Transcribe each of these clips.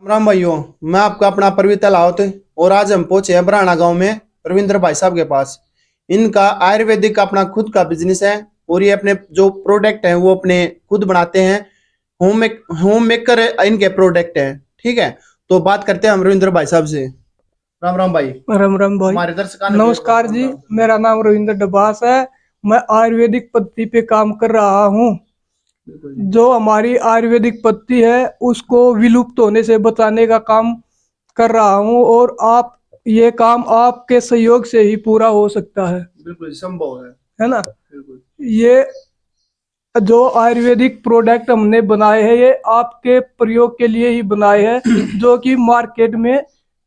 राम राम भाइयों। मैं आपका अपना प्रवीत लाहौत और आज हम पहुंचे हैं बराना गांव में रविंद्र भाई साहब के पास। इनका आयुर्वेदिक का अपना खुद का बिजनेस है और ये अपने जो प्रोडक्ट हैं वो अपने खुद बनाते हैं। होम मेकर इनके प्रोडक्ट हैं। ठीक है, तो बात करते हैं हम रविंद्र भाई साहब से। राम राम भाई। राम राम भाई। हमारे दर्शकों ने नमस्कार जी, मेरा नाम रविंद्र डबास है। मैं आयुर्वेदिक पद्धति पे काम कर रहा हूँ। जो हमारी आयुर्वेदिक पद्धति है उसको विलुप्त होने से बचाने का काम कर रहा हूँ और ये काम आपके सहयोग से ही पूरा हो सकता है। बिल्कुल संभव है ना। बिल्कुल। ये जो आयुर्वेदिक प्रोडक्ट हमने बनाए हैं ये आपके प्रयोग के लिए ही बनाए हैं। जो कि मार्केट में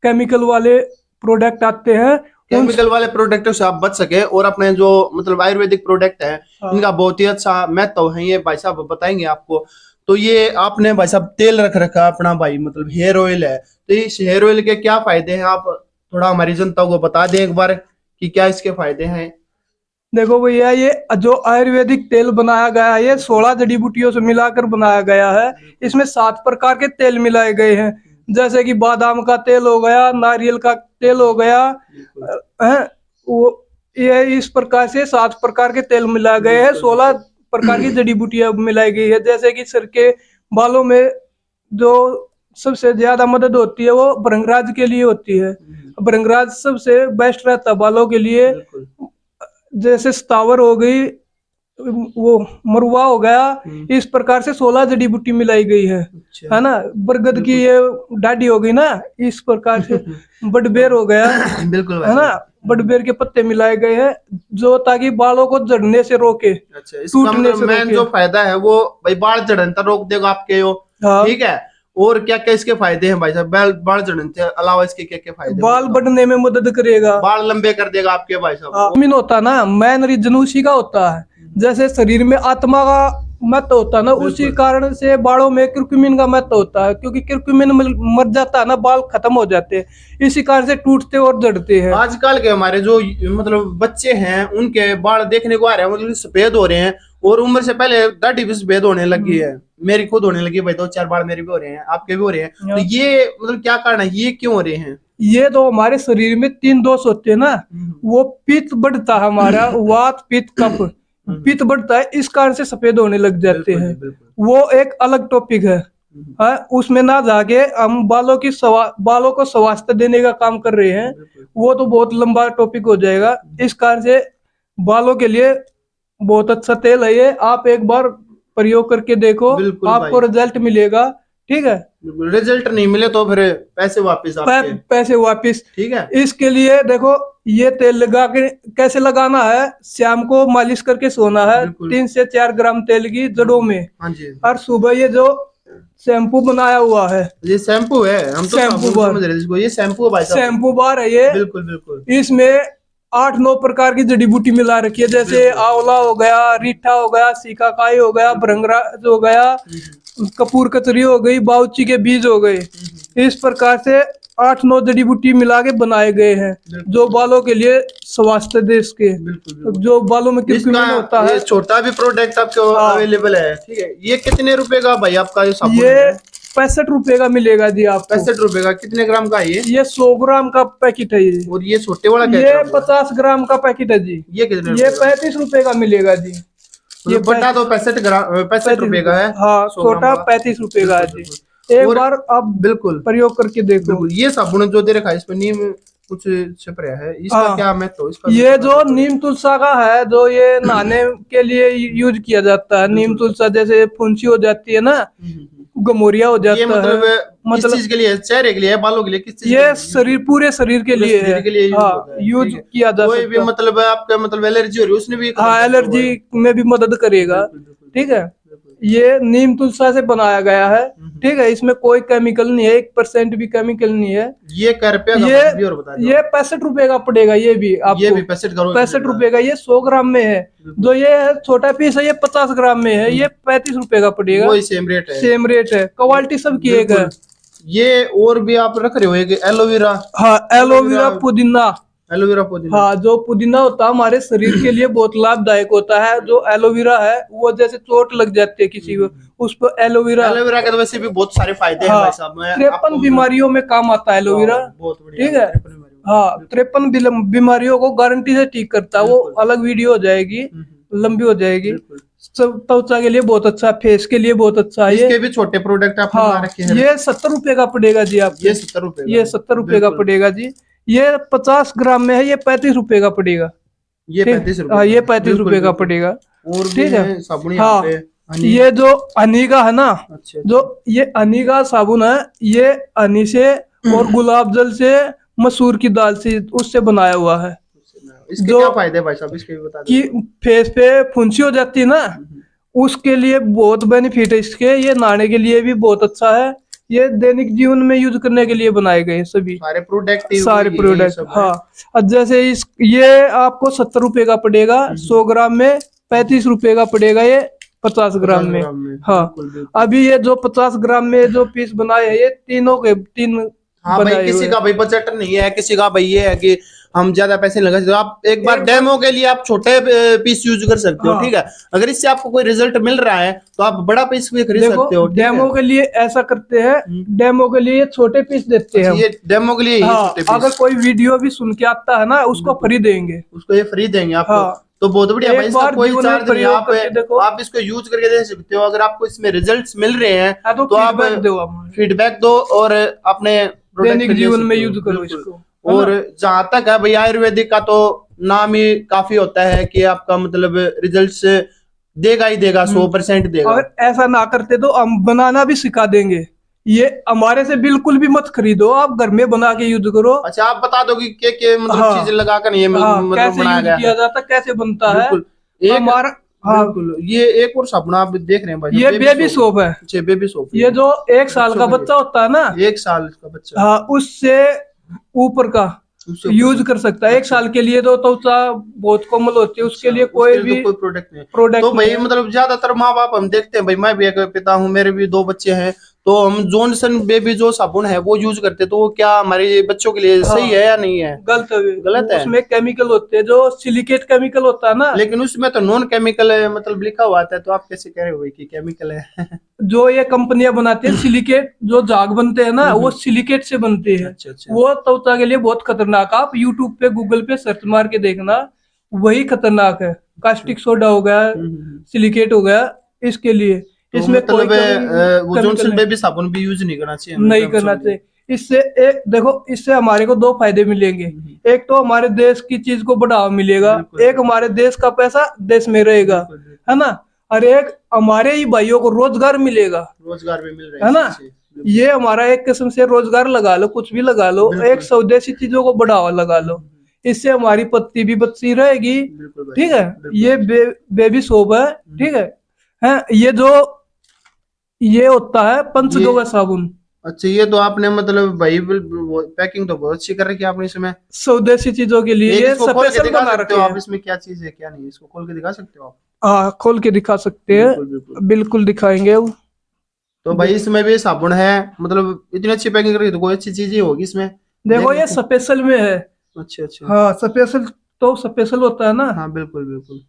केमिकल वाले प्रोडक्ट आते हैं, केमिकल वाले प्रोडक्ट से आप बच सके और अपने जो मतलब आयुर्वेदिक प्रोडक्ट है इनका बहुत ही अच्छा महत्व है। ये भाई साहब बताएंगे आपको। तो ये आपने भाई साहब तेल रख रखा अपना भाई मतलब हेयर ऑयल है, तो इस हेयर ऑयल के क्या फायदे हैं आप थोड़ा हमारी जनता को बता दें एक बार कि क्या इसके फायदे हैं। देखो भैया, ये जो आयुर्वेदिक तेल बनाया गया है ये 16 जड़ी बूटियों से मिलाकर बनाया गया है। इसमें 7 प्रकार के तेल मिलाए गए हैं, जैसे कि बादाम का तेल हो गया, नारियल का तेल हो गया है। वो ये इस प्रकार से 7 प्रकार के तेल मिलाए गए हैं। 16 प्रकार की जड़ी बूटियां मिलाई गई है। जैसे कि सिर के बालों में जो सबसे ज्यादा मदद होती है वो भृंगराज के लिए होती है। भृंगराज सबसे बेस्ट रहता है बालों के लिए। जैसे स्थावर हो गई, वो मरुआ हो गया, इस प्रकार से 16 जड़ी बूटी मिलाई गई है ना। बरगद की ये डाडी हो गई ना, इस प्रकार से बड़बेर हो गया बिल्कुल है ना। बड़बेर के पत्ते मिलाए गए हैं जो ताकि बालों को झड़ने से रोके, टूटने से रोके। जो फायदा है वो भाई बाल झड़ने रोक देगा आपके यो। ठीक है, और क्या क्या इसके फायदे हैं भाई साहब? बाल झड़ने के अलावा इसके क्या क्या फायदे? बाल बढ़ने में मदद करेगा, बाल लंबे कर देगा आपके भाई साहब। मीन होता ना, मैन रीजन उसी का होता है। जैसे शरीर में आत्मा का महत्व होता है ना, उसी कारण से बालों में क्यूरक्यूमिन का महत्व होता है। क्योंकि क्यूरक्यूमिन मर जाता है ना, बाल खत्म हो जाते हैं, इसी कारण से टूटते और झड़ते हैं। आजकल के हमारे जो मतलब बच्चे हैं उनके बाल देखने को आ रहे हैं मतलब सफेद हो रहे हैं और उम्र से पहले दाढ़ी भी सफेद होने लगी है। मेरी खुद होने लगी भाई, 2-4 बाल मेरे भी हो रहे हैं, आपके भी हो रहे हैं। तो ये मतलब क्या कारण है, ये क्यों हो रहे हैं? ये तो हमारे शरीर में 3 दोष होते हैं ना। वो पित्त बढ़ता है हमारा, वात पित्त कफ। पित्त बढ़ता है, इस कारण से सफेद होने लग जाते हैं। वो एक अलग टॉपिक है, उसमें ना जाके हम बालों को स्वास्थ्य देने का काम कर रहे हैं। वो तो बहुत लंबा टॉपिक हो जाएगा। इस कारण से बालों के लिए बहुत अच्छा तेल है ये। आप एक बार प्रयोग करके देखो, आपको रिजल्ट मिलेगा। ठीक है, रिजल्ट नहीं मिले तो फिर पैसे वापस आपके। पैसे वापस। ठीक है, इसके लिए देखो ये तेल लगा के कैसे लगाना है। शाम को मालिश करके सोना है 3 से 4 ग्राम तेल की जड़ों में। और सुबह ये जो शैम्पू बनाया हुआ है, ये शैम्पू है, हम तो शैम्पू समझ रहे इसको। ये शैम्पू भाई साहब, शैम्पू बार है ये। बिल्कुल बिल्कुल। इसमें 8-9 प्रकार की जड़ी बूटी मिला रखी है, जैसे आंवला हो गया, रीठा हो गया, सीकाकाई हो गया, भृंगराज हो गया, कपूर कतरी हो गई, बाउची के बीज हो गए। इस प्रकार से 8-9 जड़ी बूटी मिला के बनाए गए हैं जो बालों के लिए स्वास्थ्य देश के। जो बालों में क्यूरक्यूमिन होता है। छोटा भी प्रोडक्ट आपको अवेलेबल है। ठीक है, ये कितने रुपए का भाई आपका ये 65 रुपए का मिलेगा जी। आप 65 रुपए का कितने ग्राम का है ये 100 ग्राम का पैकेट है ये। और ये छोटे वाला ये 50 ग्राम का पैकेट है जी। ये कितने? ये 35 रुपए का मिलेगा जी। ये बड़ा तो 65 रुपए का है। हाँ, छोटा 35 रुपए का है जी। एक बार आप बिल्कुल प्रयोग करके देखो। ये साबुन जो दे रखा है इसमें नीम कुछ स्प्रे है, इसका क्या महत्व है? इसका ये जो नीम तुलसा का है, जो ये नहाने के लिए यूज किया जाता है। नीम तुलसा जैसे फुंसी हो जाती है ना, गमोरिया हो जाता है। मतलब चीज के लिए, चेहरे के लिए, बालों के लिए, किस चीज? ये शरीर, पूरे शरीर के लिए है। यूज किया जा कोई भी मतलब आपका मतलब एलर्जी हो रही है उसने भी, हाँ, एलर्जी में भी मदद करेगा। ठीक है, ये नीम तुलसा से बनाया गया है। ठीक है, इसमें कोई केमिकल नहीं है, 1% भी केमिकल नहीं है। ये क्या रुपया? ये 65 रुपए का पड़ेगा। ये भी आपको, ये भी 65 रुपए का। ये 100 ग्राम में है। जो ये छोटा पीस है ये 50 ग्राम में है, ये 35 रुपए का पड़ेगा। वही सेम रेट है। सेम रेट है, क्वालिटी सबकी एक है। ये और भी आप रख रहे हो एक एलोवेरा। हाँ, एलोवेरा पुदीना। एलोवेरा पुदीना। हाँ, जो पुदीना होता है हमारे शरीर के लिए बहुत लाभदायक होता है। जो एलोवेरा है वो जैसे चोट लग जाती है किसी को, उस पर एलोवेरा एलोवेरा के तो वैसे भी बहुत सारे फायदे हैं हाँ, भाई साहब। मैं 53 बीमारियों में काम आता है एलोवेरा। बहुत बढ़िया, ठीक है, 53 बीमारियों में। हाँ, 53 बीमारियों को गारंटी से ठीक करता है। वो बिल्कुल। अलग वीडियो हो जाएगी, लंबी हो जाएगी। बिल्कुल। सब त्वचा के लिए बहुत अच्छा है, फेस के लिए बहुत अच्छा है इसके ये। भी छोटे प्रोडक्ट आपने बना हाँ, रखे हैं। ये 70 रुपए का पड़ेगा जी आपको। ये 70 रुपए का। ये 70 रुपए का बिल्कुल। पड़ेगा जी। ये 50 ग्राम में है, ये 35 रुपए का पड़ेगा। ये ठीक, 35 रुपए हाँ, ये का। 35 बिल्कुल, रुपए का बिल्कुल। पड़ेगा। और भी ठीक है, है साबुन यहाँ हाँ, पे। हनी। ये जो हनी का है ना, अच्छा, जो ये हनी का साबुन है, ये हनी से और गुलाब जल से, मसूर की दाल से, उससे बनाया हुआ है। इसके जो क्या फायदे हैं भाई साहब, इसके भी बता कि दो। फेस पे फुंसी हो जाती है ना, उसके लिए बहुत बेनिफिट है इसके। ये नहाने के लिए भी बहुत अच्छा है। ये दैनिक जीवन में यूज करने के लिए बनाए गए हैं सभी सारे प्रोडक्ट सारे प्रोडक्ट। हाँ, अब जैसे इस ये आपको 70 रुपए का पड़ेगा 100 ग्राम में, 35 रुपए का पड़ेगा ये 50 ग्राम में। हाँ, अभी ये जो 50 ग्राम में जो पीस बनाए हैं, ये तीनों के तीन हाँ भाई, किसी का भाई बजट नहीं है, किसी का भाई ये है कि हम ज्यादा पैसे लगा सकते हो। आप एक बार डेमो के लिए आप छोटे पीस यूज कर सकते हो। हाँ। ठीक है, अगर इससे आपको कोई रिजल्ट मिल रहा है तो आप बड़ा पीस भी खरीद सकते हो। डेमो के लिए ऐसा करते हैं, डेमो के लिए छोटे पीस देते हैं। ये डेमो के लिए ही हाँ, छोटे पीस। अगर कोई वीडियो भी सुन के आता है ना, उसको फ्री देंगे, उसको ये फ्री देंगे आपको। हाँ, तो बहुत बढ़िया भाई, एक इसका बार कोई जीवन में चार्ज नहीं। प्रयोग करके देखो। आप इसको यूज करके देख सकते हो। अगर आपको इसमें रिजल्ट्स मिल रहे हैं हाँ, तो आप फीडबैक दो हमें। फीडबैक दो और अपने दैनिक जीवन में यूज करो बिल्कुल। इसको। और जहां तक है भाई, आयुर्वेदिक का तो नाम ही काफी होता है कि आपका मतलब रिजल्ट्स देगा ही देगा, 100% देगा। और ऐसा ना करते तो हम बनाना भी सिखा देंगे। ये हमारे से बिल्कुल भी मत खरीदो, आप घर में बना के यूज करो। अच्छा, आप बता दो कि क्या मतलब हाँ, चीजें लगाकर ये हाँ, मतलब कैसे बनाया यूज गया किया है। जाता, कैसे बनता है बिल्कुल। एक हमारा। हाँ, बिल्कुल, ये एक और साबुन आप देख रहे हैं भाई, ये बेबी सोप है। अच्छा, बेबी सोप। ये जो 1 साल का बच्चा होता है ना, 1 साल का बच्चा, हाँ, उससे ऊपर का यूज कर सकता है। 1 साल के लिए तो त्वचा बहुत कोमल होती है, उसके लिए कोई भी कोई प्रोडक्ट नहीं। प्रोडक्ट तो भाई मतलब ज्यादातर माँ बाप हम देखते हैं भाई, मैं भी एक पिता हूँ, मेरे भी 2 बच्चे हैं, तो हम जॉनसन बेबी जो साबुन है वो यूज करते हैं। तो वो क्या हमारे बच्चों के लिए सही है या नहीं है? गलत है। उसमें केमिकल होते हैं, जो सिलिकेट केमिकल होता है ना। लेकिन उसमें तो नॉन केमिकल मतलब लिखा हुआ आता है, तो आप कैसे कह रहे हो कि केमिकल है? जो ये कंपनियां बनाती है सिलिकेट, जो झाग बनते हैं ना, वो सिलिकेट से बनते हैं। अच्छा, अच्छा। वो त्वचा के लिए बहुत खतरनाक। आप यूट्यूब पे, गूगल पे सर्च मार के देखना, वही खतरनाक है। कास्टिक सोडा हो गया, सिलिकेट हो गया, इसके लिए तो इसमें मतलब वो chemical जॉनसन नहीं। बेबी साबुन भी यूज नहीं करना चाहिए, नहीं करना चाहिए। इससे एक देखो, इससे हमारे को 2 फायदे मिलेंगे। एक तो हमारे देश की चीज को बढ़ावा मिलेगा, एक हमारे देश का पैसा देश में रहेगा, है ना। और एक हमारे ही भाइयों को रोजगार मिलेगा, रोजगार भी मिल रहा है ना। ये हमारा एक किस्म से रोजगार लगा लो, कुछ भी लगा लो, एक स्वदेशी चीजों को बढ़ावा लगा लो, इससे हमारी पत्ती भी बची रहेगी। ठीक है, ये बेबी सोप है। ठीक है, ये जो ये होता है पंचगव्य साबुन। अच्छा, ये तो आपने मतलब भाई पैकिंग तो बहुत अच्छी कर रखी है आपने इसमें। स्वदेशी चीजों के लिए ये स्पेशल बना रखे हैं। आप इसमें क्या चीज है क्या नहीं, इसको खोल के दिखा सकते हो आप? हाँ, खोल के दिखा सकते हैं, बिल्कुल दिखाएंगे। तो भाई इसमें भी साबुन है, मतलब इतनी अच्छी पैकिंग करके, तो कोई अच्छी चीज ही होगी इसमें। देखो, ये स्पेशल में है। अच्छा, अच्छा। हाँ, स्पेशल तो स्पेशल होता है ना। हाँ, बिल्कुल, बिल्कुल।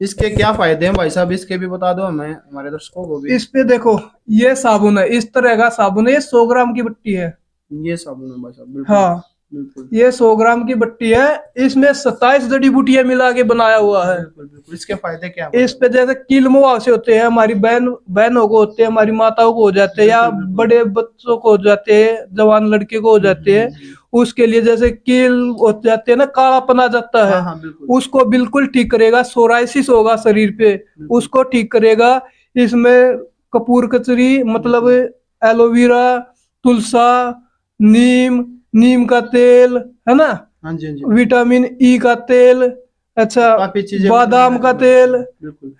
इसके क्या फायदे हैं भाई साहब, इसके भी बता दो हमें, हमारे दर्शकों को भी। इस पे देखो, ये साबुन है, इस तरह का साबुन है, ये 100 ग्राम की बट्टी है। ये साबुन है भाई साहब, बिल्कुल। हाँ, बिल्कुल। ये 100 ग्राम की बट्टी है, इसमें 27 जड़ी बूटियां मिला के बनाया हुआ है। बिल्कुल, बिल्कुल। इसके फायदे क्या? इस पे जैसे कील मुहावसे होते हैं, हमारी बहनों को होते हैं, हमारी माताओं को हो जाते हैं, या बड़े बच्चों को हो जाते हैं, जवान लड़के को हो जाते हैं, उसके लिए जैसे कील हो जाते हैं ना, कालापन आ जाता है। हाँ, उसको बिल्कुल ठीक करेगा। सोराइसिस होगा शरीर पे, उसको ठीक करेगा। इसमें कपूर कचरी, मतलब एलोवेरा, तुलसा, नीम का तेल, है ना। हाँ जी, हाँ जी। विटामिन ई का तेल, अच्छा, बादाम का तेल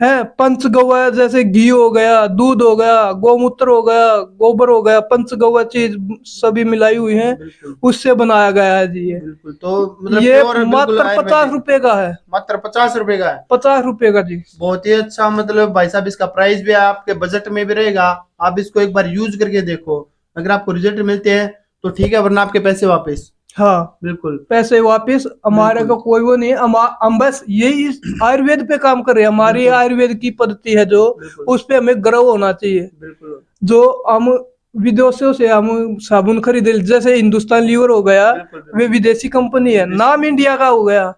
है, पंचगव्य जैसे घी हो गया, दूध हो गया, गोमूत्र हो गया, गोबर हो गया, पंचगव्य चीज सभी मिलाई हुई है, उससे बनाया गया है जी। ये बिल्कुल। तो मतलब ये मात्र 50 रुपए का है। मात्र 50 रुपए का है? 50 रुपए का जी। बहुत ही अच्छा। मतलब भाई साहब, इसका प्राइस भी आपके बजट में भी रहेगा। आप इसको एक बार यूज करके देखो, अगर आपको रिजल्ट मिलते हैं तो ठीक है, वरना आपके पैसे वापस। हाँ, बिल्कुल पैसे वापस, हमारे को कोई वो नहीं है। हम बस यही इस आयुर्वेद पे काम कर रहे हैं। हमारी बिल्कुल। आयुर्वेद की पद्धति है जो, बिल्कुल उस पे हमें गर्व होना चाहिए। बिल्कुल जो हम विदेशों से हम साबुन खरीदे, जैसे हिंदुस्तान लीवर हो गया, बिल्कुल वे बिल्कुल। विदेशी कंपनी है, नाम इंडिया का हो गया।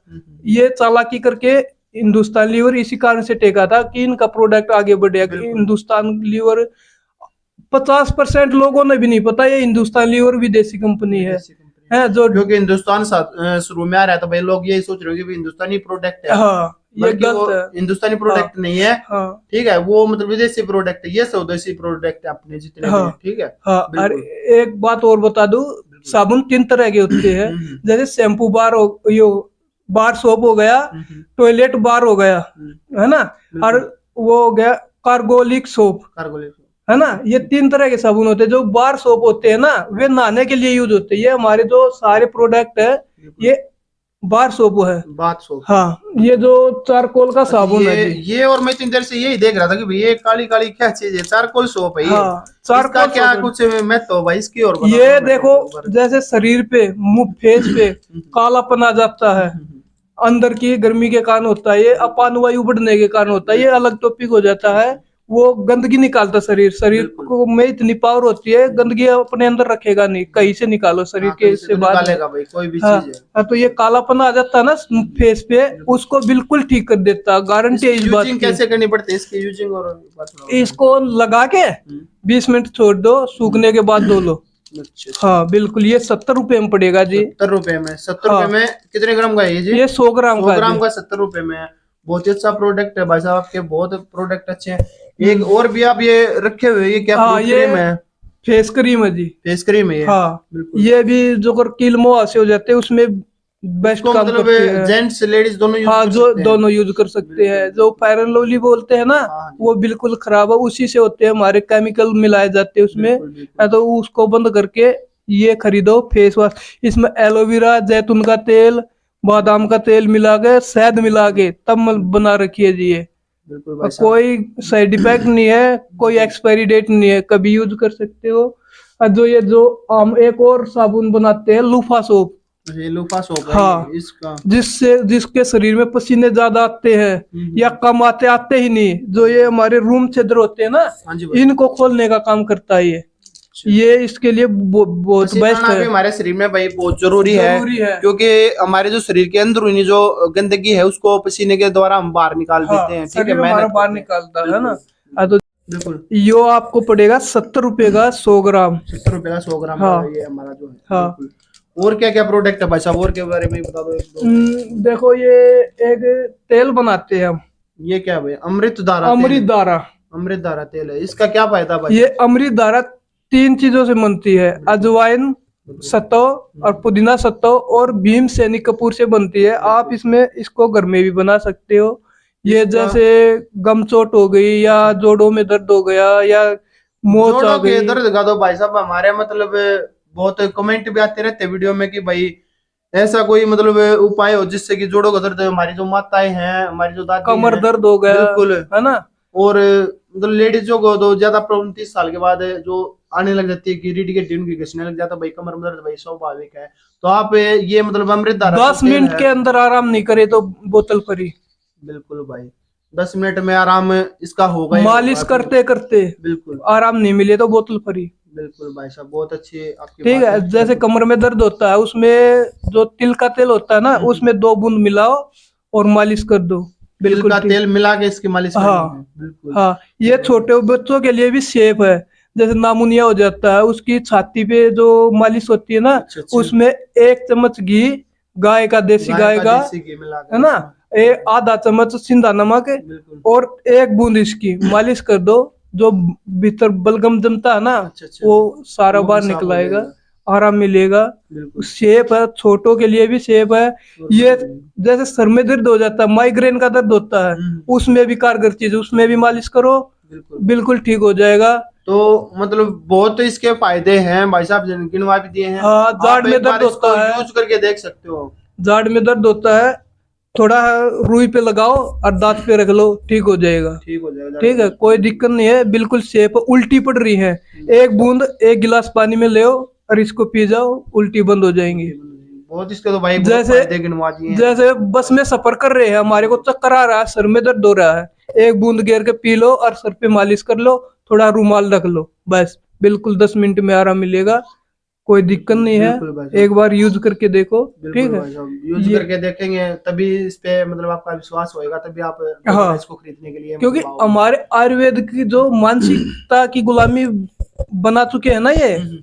ये चालाकी करके हिंदुस्तान लीवर इसी कारण से टेका था कि इनका प्रोडक्ट आगे बढ़ेगा। बिल्कुल। हिंदुस्तान लीवर 50% लोगों ने भी नहीं पता ये हिंदुस्तान लीवर विदेशी कंपनी विदेशी कंपनी है जो। क्योंकि हिंदुस्तान शुरू में आ रहा है तो भाई लोग यही सोच रहे हो कि भाई हिंदुस्तानी प्रोडक्ट है, हाँ, ये बल्कि वो गलत है। हिंदुस्तानी प्रोडक्ट नहीं है। हाँ ठीक है, वो मतलब विदेशी प्रोडक्ट है, ये स्वदेशी प्रोडक्ट है अपने जितने भी हाँ हैं, ठीक है। हाँ। और बिल्कुल एक बात और बता दूं, बिल्कुल। साबुन 3 तरह के होते हैं। जैसे शैम्पू बार हो, यो बार सोप हो गया, टॉयलेट बार हो गया, है ना, और वो हो गया कार्गोलिक सोप, कार्गोलिक है ना। ये 3 तरह के साबुन होते हैं। जो बार सोप होते हैं ना, वे नहाने के लिए यूज होते हैं। ये हमारे जो सारे प्रोडक्ट है, ये बार सोप है। बात सो। हाँ, ये जो चारकोल का साबुन है जी। ये और मैं इतनी देर से यही देख रहा था कि भाई ये काली काली क्या चीज है, चारकोल सोप है ये। हाँ, इसका चारकोल क्या सोप है। कुछ मैं तो भाई इसकी और बता ये दो देखो, मेरे को। जैसे शरीर पे, मुंह, फेस पे कालापन आ जाता है, अंदर की गर्मी के कारण होता है, ये अपान वायु बढ़ने के कारण होता है, ये अलग टॉपिक हो जाता है। वो गंदगी निकालता शरीर को में इतनी पावर होती है, गंदगी अपने अंदर रखेगा नहीं, कहीं से निकालो शरीर हाँ, के कहीं से से तो बाद में। निकालेगा भाई कोई भी हाँ, चीज है। हाँ, तो ये कालापन आ जाता है ना फेस पे, उसको बिल्कुल ठीक कर देता है, गारंटी है इस बात यूजिंग की। कैसे करनी पड़ती है इसकी, यूजिंग और बताओ। इसको लगा के 20 मिनट छोड़ दो, सूखने के बाद धो लो। अच्छा हाँ बिल्कुल, ये 70 रुपए में पड़ेगा जी। 70 रुपए में, 70 हाँ, रुपए में कितने ग्राम का है ये जी? ये 100 ग्राम 100 का ग्राम जी। का 70 रुपए में है। बहुत ही अच्छा प्रोडक्ट है भाई साहब, आपके बहुत प्रोडक्ट अच्छे हैं। एक और भी आप ये रखे हुए, ये क्या हाँ, फ्रूट ये क्रीम है? फेस क्रीम है जी। फेस क्रीम है ये? हाँ, बिल्कुल। ये भी जो कर कील मुहासे हो जाते हैं उसमें बेस्ट इसको काम मतलब करती है। जेंट्स लेडीज दोनों यूज हाँ, कर जो सकते हैं। दोनों यूज कर सकते हैं। जो फेयर एंड लवली बोलते हैं ना, हाँ जी। वो बिल्कुल खराब है, उसी से होते हैं, हमारे केमिकल मिलाए जाते हैं उसमें। बिल्कुल, बिल्कुल। तो उसको बंद करके ये खरीदो फेस वॉश। इसमें एलोवेरा, जैतून का तेल, बादाम का तेल मिला के, शहद मिला के तब बना रखी है जी ये। बिल्कुल भाई साहब। कोई साइड इफेक्ट नहीं है, कोई एक्सपायरी डेट नहीं है, कभी यूज कर सकते हो। और जो ये जो हम एक और साबुन बनाते हैं, लूफा सोप। ये लूफा सोप है हाँ, ये, इसका जिसके शरीर में पसीने ज्यादा आते हैं या कम आते ही नहीं, जो ये हमारे रूम छिद्र होते हैं ना, हाँ जी भाई। इनको खोलने का काम करता है ये इसके लिए बहुत पसीना बेस्ट आना भी है। हमारे शरीर में भाई बहुत जरूरी है, क्योंकि हमारे जो शरीर के अंदरूनी जो गंदगी है उसको पसीने के द्वारा हम बाहर निकाल हाँ, देते हैं। ठीक शरीर है, हमारा मेहनत बाहर करते हैं। निकालता है ना। हाँ, तो बिल्कुल। यो आपको पड़ेगा 70 रुपए का 100 ग्राम। 70 रुपए का 100 ग्राम हाँ, का ये हमारा जो है। हाँ। बिल्कुल। और क्या क्या प्रोडक्ट है भाई साहब, और के बारे में बता दो एक दो। देखो, ये एक तेल बनाते हैं हम, ये क्या भाई? अमृत धारा तेल? अमृत धारा। अमृत धारा तेल है, इसका क्या फायदा भाई? ये अमृत धारा 3 चीजों से बनती है, अजवाइन सत्तो और पुदीना सत्तो और भीम सैनिक कपूर से बनती है। आप इसको घर में भी बना सकते हो। ये जैसे गमचोट हो गई, या जोड़ों में दर्द हो गया, या मोच आ जोड़ों के गई। दर्द का तो भाई साहब हमारे मतलब बहुत कमेंट भी आते रहते हैं वीडियो में कि भाई ऐसा कोई मतलब उपाय हो जिससे कि जोड़ों का दर्द, हमारी जो माताएं हैं, हमारी जो दादी कमर हैं, दर्द हो गया, बिल्कुल, है ना। और मतलब लेडीजों को तो ज्यादा प्रॉब्लम 30 साल के बाद जो आने लग जाती है कि रीढ़ की हड्डी उनकी घिसने लग जाता है, भाई कमर में दर्द भाई स्वाभाविक है। तो आप ये मतलब अमृत धारा 10 मिनट के अंदर आराम नहीं करे तो बोतल परी। बिल्कुल भाई, 10 मिनट में आराम इसका होगा ही मालिश होगा। करते करते बिल्कुल आराम नहीं मिले तो बोतल परी। बिल्कुल भाई साहब, बहुत अच्छी आपकी ठीक बात है। जैसे कमर में दर्द होता है, उसमें जो तिल का तेल होता है ना, उसमें 2 बूंद मिलाओ और मालिश कर दो, तिल बिल्कुल का ठीक। तेल मिला के इसकी मालिश करनी हाँ, है। बिल्कुल। हाँ, ये छोटे बच्चों के लिए भी सेफ है। जैसे नामुनिया हो जाता है, उसकी छाती पे जो मालिश होती है ना, अच्छा, अच्छा। उसमें 1 चम्मच घी, गाय का, देसी गाय का, देसी घी मिला के है ना, आधा चम्मच सिंधा नमक बिल्कुल। और 1 बूंद इसकी मालिश कर दो। जो भीतर बलगम जमता है ना, अच्छा, अच्छा। वो सारा वो बाहर भी साफ हो निकलाएगा, जाएगा। आराम मिलेगा। बिल्कुल। सेफ है, छोटों के लिए भी सेफ है। ये जैसे सर में दर्द हो जाता है, माइग्रेन का दर्द होता है, उसमें भी कारगर चीज है, उसमें भी मालिश करो, बिल्कुल बिल्कुल ठीक हो जाएगा। तो मतलब बहुत इसके फायदे हैं भाई साहब, गिनवा भी दिए हैं। हाँ, जाड़ आप में एक बार दर्द इसको होता है, यूज करके देख सकते हो। जाड़ में दर्द होता है, थोड़ा रुई पे लगाओ और दांत पे रख लो, ठीक हो जाएगा। ठीक हो जाएगा। ठीक है, कोई दिक्कत नहीं है, बिल्कुल सेफ है। उल्टी पड़ रही है, 1 बूंद 1 गिलास पानी में ले और इसको पी जाओ, उल्टी बंद हो जाएंगी। बहुत इसके तो भाई बहुत जैसे फायदे गिनवा दिए हैं। जैसे बस में सफर कर रहे हैं, हमारे को चक्कर आ रहा है, सर में दर्द हो रहा है, एक बूंद घेर के पी लो और सर पे मालिश कर लो, थोड़ा रुमाल रख लो, बस बिल्कुल 10 मिनट में आराम मिलेगा, कोई दिक्कत नहीं है। बिल्कुल भाई साहब। एक बार यूज करके देखो, बिल्कुल ठीक है। भाई साहब, यूज ये- करके देखेंगे तभी इस पे मतलब आपका विश्वास होएगा, तभी आप हाँ। इसको खरीदने के लिए क्योंकि मतलब आओगे। हमारे आयुर्वेद की जो मानसिकता की गुलामी बना चुके हैं ना,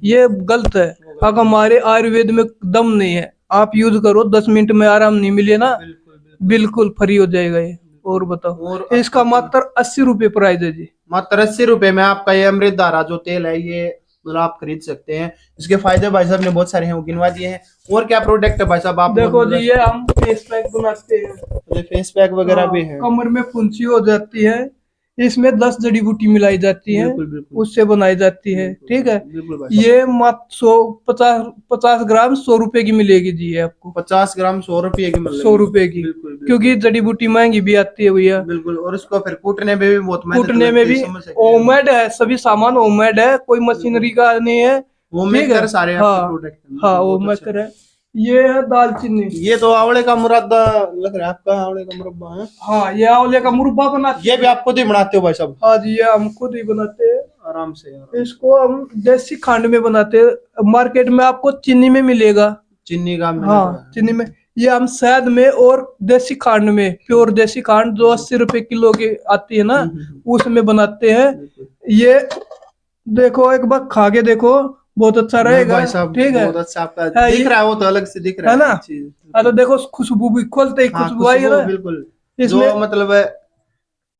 ये गलत है। अगर हमारे आयुर्वेद में दम नहीं है, आप यूज करो, 10 मिनट में आराम नहीं मिले ना, बिल्कुल बिल्कुल फ्री हो जाएगा ये। और बताओ, और इसका मात्र 80 रुपए प्राइस है जी। मात्र 80 रुपए में आपका ये अमृत धारा जो तेल है ये मतलब आप खरीद सकते हैं। इसके फायदे भाई साहब ने बहुत सारे हैं, वो गिनवा दिए हैं। और क्या प्रोडक्ट है भाई साहब आप देखो जी, ये हम फेस पैक बनाते हैं, फेस पैक वगैरह भी है। कमर में फुंसी हो जाती है, इसमें 10 जड़ी बूटी मिलाई जाती है, बिल्कुल बिल्कुल उससे बनाई जाती है, ठीक है। बिल्कुल भाई साहब। ये मात्र 50 ग्राम 100 रुपए की मिलेगी जी, ये आपको 50 ग्राम 100 रुपये की मिल रही 100 है। रुपए की, बिल्कुल बिल्कुल क्योंकि जड़ी बूटी महंगी भी आती है भैया। बिल्कुल। और उसको फिर कूटने में भी बहुत मेहनत कूटने में लगती भी है, समझ सकते हैं। होममेड है, सभी सामान होममेड है, कोई मशीनरी का नहीं है, होममेड ठीक है। कर सारे हाँ आपके प्रोडक्ट हैं। हाँ, बहुत होममेड अच्छा। कर है। ये है दालचीनी, ये तो आंवले का मुरब्बा लग रहा है आपका, आंवले का मुरब्बा है। हाँ, ये आंवले का मुरब्बा बनाते ये भी आप खुद ही बनाते हो भाई साहब? हाँ जी, ये हम खुद ही बनाते हैं। आराम से यार। इसको हम देसी खांड में बनाते हैं, मार्केट में आपको चीनी में मिलेगा। चीनी का हाँ, चीनी में। ये हम शहद में और देसी खांड में, प्योर देसी खांड जो 80 रुपए किलो की आती है ना, उसमें बनाते हैं। ये देखो, एक बार खा के देखो, बहुत अच्छा रहेगा, भाई साहब ठीक है। बहुत अच्छा आपका हाँ, दिख ये- रहा है, वो तो अलग से दिख रहा है है ना? चीज। हाँ, तो देखो खुशबू भी, खोलते ही हाँ, खुशबू आई है खुशबू ना बिल्कुल। इसमें। जो मतलब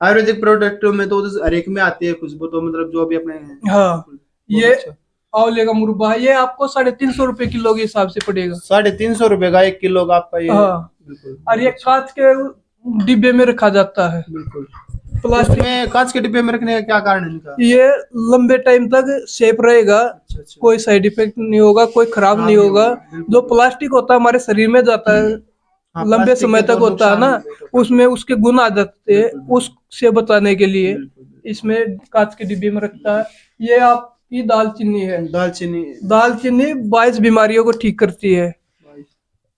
आयुर्वेदिक प्रोडक्ट में तो हर एक में आती है खुशबू, तो मतलब जो भी अपने हाँ, बहुत ये अच्छा। आंवले का मुरब्बा है, ये आपको 350 रुपए किलो के हिसाब से पड़ेगा। 350 रुपए का 1 किलो का आपका ये। हाँ, बिल्कुल। और ये कांच के डिब्बे में रखा जाता है, बिल्कुल। प्लास्टिक। में कांच के डिब्बे में रखने का क्या कारण है इनका? ये लंबे टाइम तक सेफ रहेगा, अच्छा अच्छा। कोई साइड इफेक्ट नहीं होगा, कोई खराब नहीं होगा। बिल्कुल। जो प्लास्टिक होता है हमारे शरीर में जाता है, हाँ, लंबे प्लास्टिक समय के तक तो होता है ना, नुकसान बहुत होता है। उसमें उसके गुण आ जाते हैं, बिल्कुल। उससे बचाने के लिए बिल्कुल। इसमें कांच के डिब्बे में रखता है। ये आपकी दालचीनी है, दालचीनी। दालचीनी 22 बीमारियों को ठीक करती है।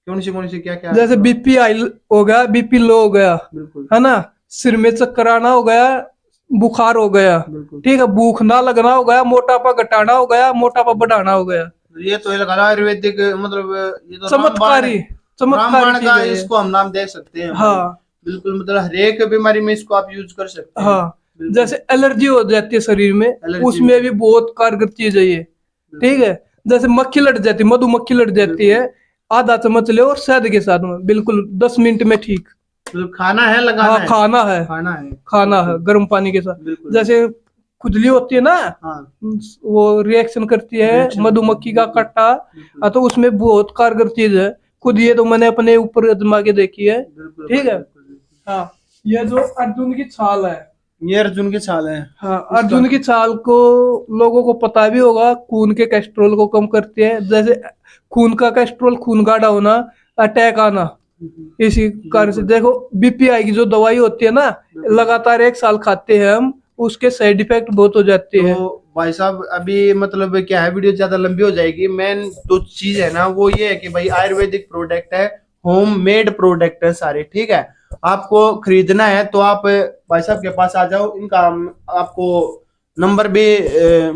कौन सी क्या क्या? जैसे बीपी हाई हो गया, बीपी लो हो गया, बिल्कुल है ना, सिर में चक्कर आना हो गया, बुखार हो गया, बिल्कुल। ठीक है, भूख ना लगना हो गया, मोटापा घटाना हो गया, मोटापा बढ़ाना हो गया। ये तो लगा आयुर्वेदिक मतलब ये तो चमत्कारी रामबाण चमत्कारी का चीज है ये। इसको हम नाम दे सकते हैं। हाँ बिल्कुल, मतलब हर एक बीमारी में इसको आप यूज कर सकते हैं। हाँ, जैसे एलर्जी हो जाती है शरीर में, एलर्जी उसमें भी बहुत कारगर चीज है ये, ठीक है। जैसे मक्खी लड़ जाती है, मधुमक्खी लड़ जाती है, आधा चम्मच ले और शहद के साथ में, बिल्कुल 10 मिनट में ठीक। मतलब खाना है, लगाना हाँ, है। खाना है गर्म पानी के साथ। बिल्कुल। जैसे खुजली होती है ना, हाँ वो रिएक्शन करती है Reaction मधुमक्खी का बिल्कुल। कट्टा, बिल्कुल। तो उसमें बहुत कारगर चीज है। खुद ये तो मैंने अपने ऊपर आजमा के देखी है, बिल्कुल, ठीक है। बिल्कुल। हाँ, ये जो अर्जुन की छाल है, ये अर्जुन की छाल है। हाँ, अर्जुन की छाल को लोगों को पता भी होगा, खून के कोलेस्ट्रॉल को कम करती है। जैसे खून का कोलेस्ट्रॉल, खून गाढ़ा होना, अटैक आना, इसी कारण से। देखो बीपीआई की जो दवाई होती है ना, लगातार 1 साल खाते हैं हम, उसके साइड इफेक्ट बहुत हो जाते हैं। तो भाई साहब अभी मतलब क्या है, वीडियो ज्यादा लंबी हो जाएगी। मेन जो चीज है ना वो ये है कि भाई आयुर्वेदिक प्रोडक्ट है, होम मेड प्रोडक्ट है सारे, ठीक है। आपको खरीदना है तो आप भाई साहब के पास आ जाओ। इनका हम आपको नंबर भी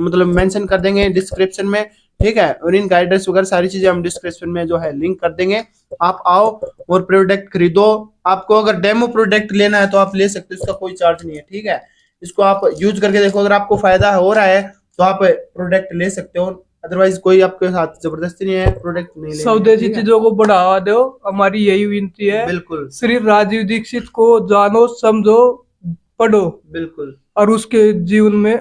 मतलब मेंशन कर देंगे डिस्क्रिप्शन में, ठीक है। और इनका एड्रेस वगैरह सारी चीजें हम डिस्क्रिप्शन में जो है लिंक कर देंगे। आप आओ और प्रोडक्ट खरीदो। आपको अगर डेमो प्रोडक्ट लेना है तो आप ले सकते हो, इसका कोई चार्ज नहीं है, ठीक है। इसको आप यूज करके देखो, अगर आपको फायदा हो रहा है तो आप प्रोडक्ट ले सकते हो, अदरवाइज कोई आपके साथ जबरदस्ती नहीं है, प्रोडक्ट नहीं लेना है, स्वदेशी ठीक है? चीजों को बढ़ावा दो, हमारी यही विनती है। बिल्कुल श्री राजीव दीक्षित को जानो, समझो, पढ़ो बिल्कुल। और उसके जीवन में,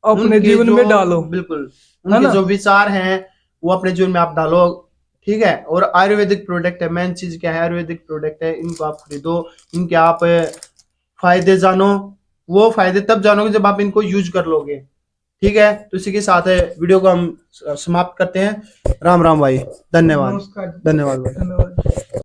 अपने उनके जीवन में डालो। बिल्कुल, है उनके ना? जो विचार हैं वो अपने जीवन में आप डालो, ठीक है। और आयुर्वेदिक प्रोडक्ट है, मेन चीज क्या है, आयुर्वेदिक प्रोडक्ट है, इनको आप खरीदो, इनके आप फायदे जानो। वो फायदे तब जानोगे जब आप इनको यूज कर लोगे, ठीक है। तो इसी के साथ है वीडियो को हम समाप्त करते हैं। राम राम भाई, धन्यवाद। नमस्कार, धन्यवाद भाई। धन्यवाद।